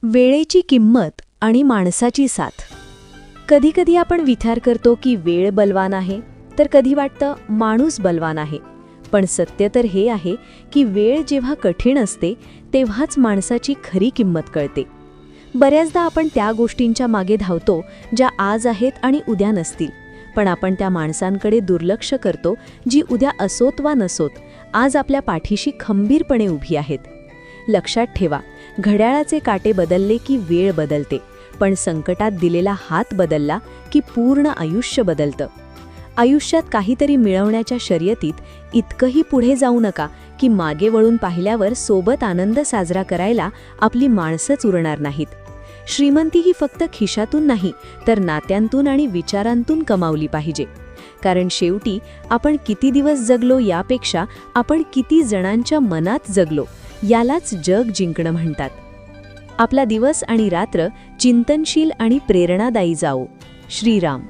वेळेची किंमत आणि माणसाची साथ. कधीकधी आपण विचार करतो की वेळ बलवान आहे, तर कधी वाटतं माणूस बलवान आहे. पण सत्य तर हे आहे की वेळ जेव्हा कठीण असते तेव्हाच माणसाची खरी किंमत कळते. बऱ्याचदा आपण त्या गोष्टींच्या मागे धावतो ज्या आज आहेत आणि उद्या नसतील, पण आपण त्या माणसांकडे दुर्लक्ष करतो जी उद्या असोत वा नसोत आज आपल्या पाठीशी खंबीरपणे उभी आहेत. लक्षात ठेवा, घड्याळाचे काटे बदलले की वेळ बदलते, पण संकटात दिलेला हात बदलला की पूर्ण आयुष्य बदलतं. आयुष्यात काहीतरी मिळवण्याच्या शर्यतीत इतकंही पुढे जाऊ नका की मागे वळून पाहिल्यावर सोबत आनंद साजरा करायला आपली माणसंच उरणार नाहीत. श्रीमंती ही फक्त खिशातून नाही, तर नात्यांतून आणि विचारांतून कमावली पाहिजे. कारण शेवटी आपण किती दिवस जगलो यापेक्षा आपण किती जणांच्या मनात जगलो यालाच जग जिंकणं म्हणतात. आपला दिवस आणि रात्र चिंतनशील आणि प्रेरणादायी जाओ. श्रीराम.